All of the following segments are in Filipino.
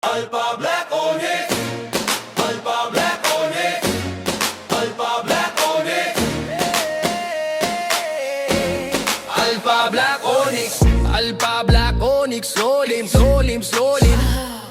Alpha Black Onyx, Alpha Black Onyx, Alpha Black Onyx, Alpha Black Onyx, Alpha Black Onyx, solim, solim, solim.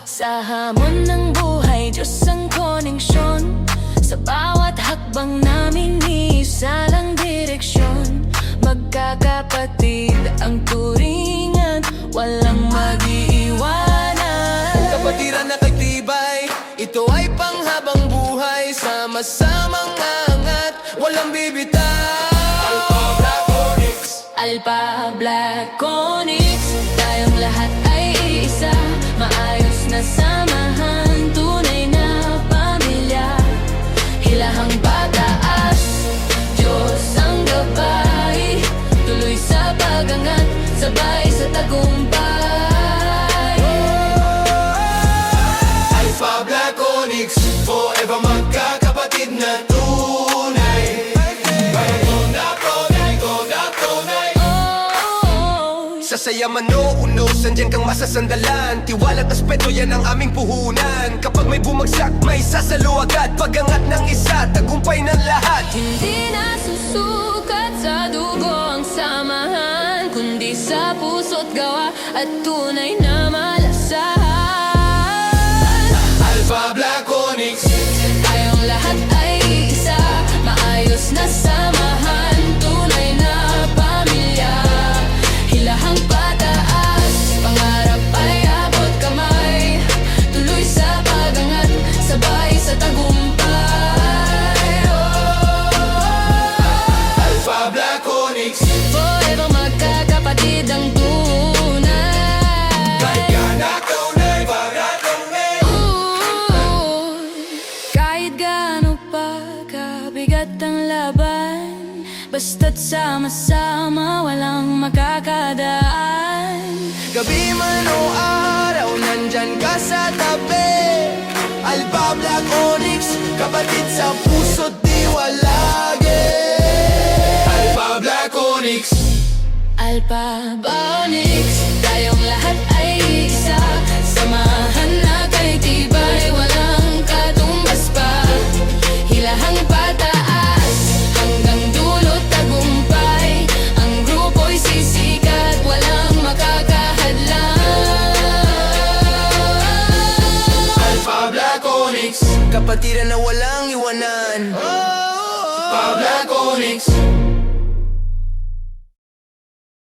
Sa hamon ng buhay, Diyos ang koneksyon. Sa bawat hakbang namin, isa lang direksyon. Magkakapatid ang turingan, walang mag-iiwanan. Kapatiran na kagtibay, ito ay panghabang buhay. Sama-samang angat, walang bibitaw. Alpha Black Onyx, Alpha Black Onyx, tayong lahat ay isa. Maayos na samahan, tunay na pamilya. Hilahang pataas, Diyos ang gabay. Tuloy sa pagangat, sabay sa tagumpay. Alpha Black Onyx, forever magkakapatid na tunay. Sa saya man o unos, andyan kang masasandalan. Tiwala at aspeto, yan ang aming puhunan. Kapag may bumagsak, may sasalo agad. Pagangat ng isa, tagumpay ng lahat. Hindi na susukat sa dugo ang samahan, kundi sa puso't gawa at tunay na malasahan. Alpha Black Onyx, Tayong lahat ay isa, maayos na samahan, tunay na pamilya. Hilahang pataas, pangarap ay abot kamay. Tuloy sa pagangat, sabay sa tagumpay. Alpha Black Onyx, Forever magkakapatid ang tunay. Kahit gaano pa kabigat ang laban, basta't sama-sama walang makakadaan. gabi man o araw, nandyan ka sa tabi. Alpha Black Onyx, kapatid sa puso't diwalagi. Alpha Black Onyx, Alpha Onyx, tayong lahat ay isa. Samahan na kay tibay, walang katumbas pa. Hilahang pataas, hanggang dulot tagumpay. Ang grupo'y sisikat, walang makakahadlang. Alpha Black Onyx, kapatiran na wala